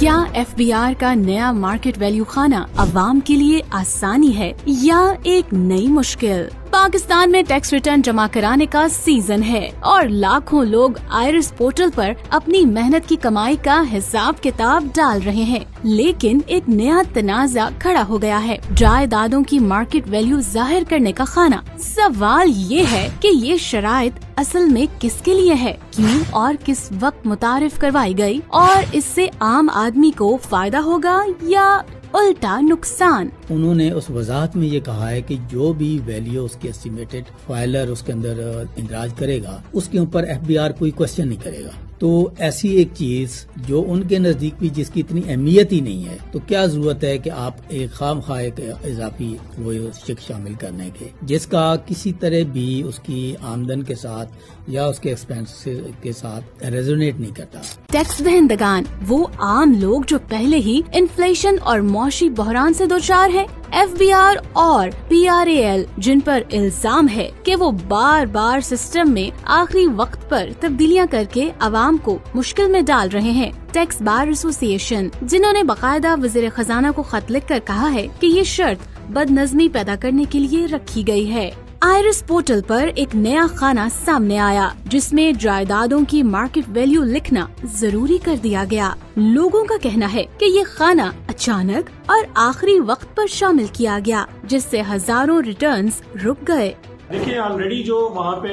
क्या FBR का नया मार्केट वैल्यू खाना अवाम के लिए आसानी है या एक नई मुश्किल? पाकिस्तान में टैक्स रिटर्न जमा कराने का सीजन है और लाखों लोग आयरिस पोर्टल पर अपनी मेहनत की कमाई का हिसाब किताब डाल रहे हैं, लेकिन एक नया तनाजा खड़ा हो गया है, जायदादों की मार्केट वैल्यू जाहिर करने का खाना। सवाल ये है कि ये शराइत असल में किसके लिए है, क्यों और किस वक्त मुतारिफ करवाई गई, और इससे आम आदमी को फायदा होगा या उल्टा नुकसान? उन्होंने उस वजाहत में ये कहा है कि जो भी वैल्यू उसकी एस्टिमेटेड फाइलर उसके अंदर इंदराज करेगा उसके ऊपर FBR कोई क्वेश्चन नहीं करेगा। तो ऐसी एक चीज जो उनके नजदीक भी जिसकी इतनी अहमियत ही नहीं है, तो क्या जरूरत है कि आप एक खामखा एक इजाफी वो शिक शामिल करने के, जिसका किसी तरह भी उसकी आमदन के साथ या उसके एक्सपेंस के साथ रेजोनेट नहीं करता। टैक्स दहंदगान वो आम लोग जो पहले ही इन्फ्लेशन और मौशी बहरान से दो चार है। FBR और PRAL जिन पर इल्जाम है कि वो बार बार सिस्टम में आखिरी वक्त पर तब्दीलियां करके आवाम को मुश्किल में डाल रहे हैं। टैक्स बार एसोसिएशन जिन्होंने बाकायदा वज़ीर खजाना को खत लिख कर कहा है कि ये शर्त बदनज़मी पैदा करने के लिए रखी गई है। आयरिस पोर्टल पर एक नया खाना सामने आया जिसमें जायदादों की मार्केट वैल्यू लिखना जरूरी कर दिया गया। लोगों का कहना है कि ये खाना अचानक और आखिरी वक्त पर शामिल किया गया, जिससे हजारों रिटर्न्स रुक गए। देखिए, ऑलरेडी जो वहाँ पे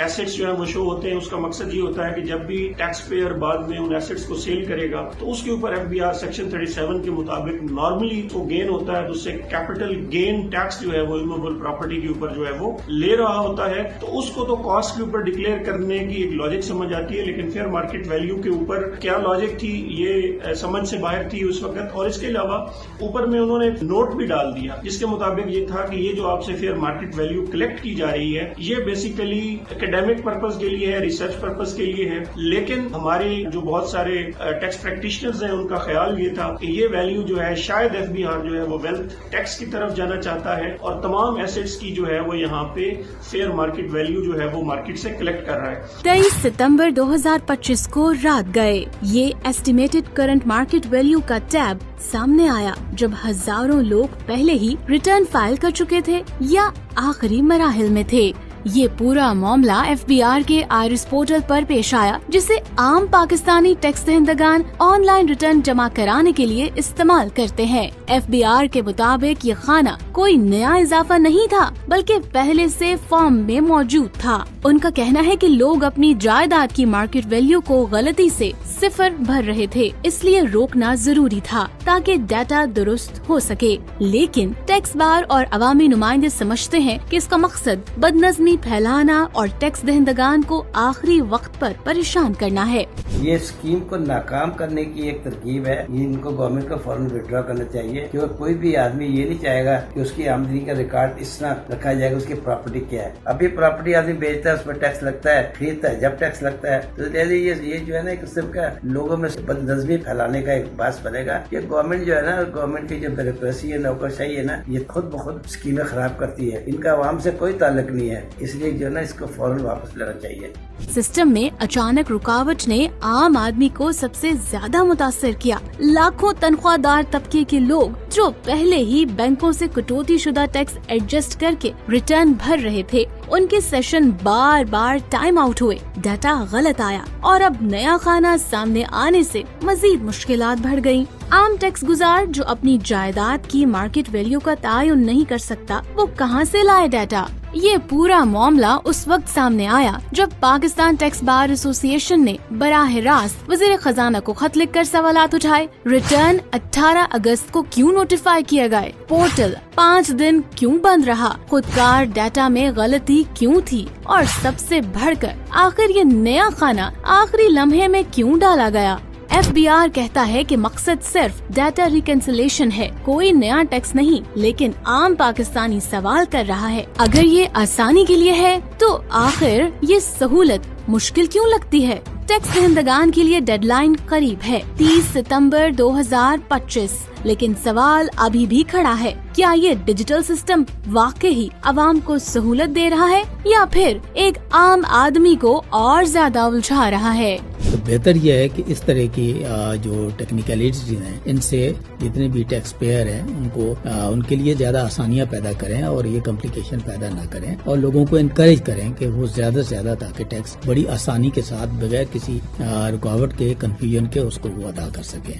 एसेट्स जो है वो शो होते हैं, उसका मकसद ये होता है कि जब भी टैक्स पेयर बाद में उन एसेट्स को सेल करेगा तो उसके ऊपर FBR सेक्शन 37 के मुताबिक नॉर्मली वो गेन होता है, तो उससे कैपिटल गेन टैक्स जो है वो इमूवेबल प्रॉपर्टी के ऊपर जो है वो ले रहा होता है। तो उसको तो कॉस्ट के ऊपर डिक्लेयर करने की एक लॉजिक समझ आती है, लेकिन फेयर मार्केट वैल्यू के ऊपर क्या लॉजिक थी ये समझ से बाहर थी उस वक्त। और इसके अलावा ऊपर में उन्होंने एक नोट भी डाल दिया जिसके मुताबिक ये था कि ये जो आपसे फेयर मार्केट वैल्यू कलेक्ट की जा रही है ये बेसिकली एकेडमिक पर्पस के लिए है, रिसर्च पर्पस के लिए है, लेकिन हमारे जो बहुत सारे टैक्स प्रैक्टिशनर्स हैं उनका ख्याल ये था कि ये वैल्यू जो है शायद FBR जो है वो वेल्थ टैक्स की तरफ जाना चाहता है और तमाम एसेट्स की जो है वो यहाँ पे फेयर मार्केट वैल्यू जो है वो मार्केट से कलेक्ट कर रहा है। 23 सितंबर 2025 को रात गए ये एस्टिमेटेड करंट मार्केट वैल्यू का टैब सामने आया जब हजारों लोग पहले ही रिटर्न फाइल कर चुके थे या आखिरी मराहिल में थे। ये पूरा मामला FBR के आयरिस पोर्टल पर पेश आया, जिसे आम पाकिस्तानी टैक्स दहंदगान ऑनलाइन रिटर्न जमा कराने के लिए इस्तेमाल करते हैं। FBR के मुताबिक ये खाना कोई नया इजाफा नहीं था, बल्कि पहले से फॉर्म में मौजूद था। उनका कहना है कि लोग अपनी जायदाद की मार्केट वैल्यू को गलती से सिफर भर रहे थे, इसलिए रोकना जरूरी था ताकि डाटा दुरुस्त हो सके। लेकिन टैक्स बार और अवामी नुमाइंदे समझते हैं कि इसका मकसद बदनज़मी फैलाना और टैक्स दहंदगान को आखिरी वक्त पर परेशान करना है। ये स्कीम को नाकाम करने की एक तरकीब है, ये इनको गवर्नमेंट को फौरन विड्रॉ करना चाहिए, क्योंकि कोई भी आदमी ये नहीं चाहेगा कि उसकी आमदनी का रिकॉर्ड इस तरह रखा जाएगा उसकी प्रॉपर्टी क्या है। अभी प्रॉपर्टी आदमी बेचता है, उसमें टैक्स लगता है, खरीदता है, जब टैक्स लगता है तो ये जो है ना एक किस्म का लोगों में बदनज़मी फैलाने का एक बात बनेगा। ये गवर्नमेंट जो है ना, गवर्नमेंट की जो ब्यूरोक्रेसी है, नौकरशाही है ना, ये खुद ब खुद स्कीमें खराब करती है, इनका आवाम से कोई ताल्लुक नहीं है, इसलिए जो है ना इसको फौरन वापस लेना चाहिए। सिस्टम में अचानक रुकावट ने आम आदमी को सबसे ज्यादा मुतासर किया। लाखों तनख्वाहदार तबके के लोग जो पहले ही बैंकों से कटौती शुदा टैक्स एडजस्ट करके रिटर्न भर रहे थे, उनके सेशन बार बार टाइम आउट हुए, डाटा गलत आया और अब नया खाना सामने आने से मजीद मुश्किलात बढ़ गयी। आम टैक्स गुजार जो अपनी जायदाद की मार्केट वैल्यू का तायुन नहीं कर सकता, वो कहां से लाए डाटा? ये पूरा मामला उस वक्त सामने आया जब पाकिस्तान टैक्स बार एसोसिएशन ने बराह रास्त वज़ीर खजाना को खत लिखकर सवालात उठाए। रिटर्न 18 अगस्त को क्यों नोटिफाई किए गए? पोर्टल 5 दिन क्यों बंद रहा? खुदकार डाटा में गलती क्यों थी? और सबसे बढ़कर आखिर ये नया खाना आखिरी लम्हे में क्यों डाला गया? FBR कहता है कि मकसद सिर्फ डाटा रिकंसिलेशन है, कोई नया टैक्स नहीं, लेकिन आम पाकिस्तानी सवाल कर रहा है, अगर ये आसानी के लिए है तो आखिर ये सहूलत मुश्किल क्यों लगती है? टैक्स दहंदगान के लिए डेडलाइन करीब है 30 सितंबर 2025। लेकिन सवाल अभी भी खड़ा है, क्या ये डिजिटल सिस्टम वाकई आवाम को सहूलत दे रहा है या फिर एक आम आदमी को और ज्यादा उलझा रहा है? तो बेहतर यह है कि इस तरह की जो टेक्निकलिटीज हैं, इनसे जितने भी टैक्स पेयर हैं उनको उनके लिए ज्यादा आसानियां पैदा करें और ये कॉम्प्लिकेशन पैदा ना करें, और लोगों को इनकरेज करें कि वो ज्यादा से ज्यादा ताकि टैक्स बड़ी आसानी के साथ बगैर किसी रुकावट के, कंफ्यूजन के उसको वो अदा कर सकें।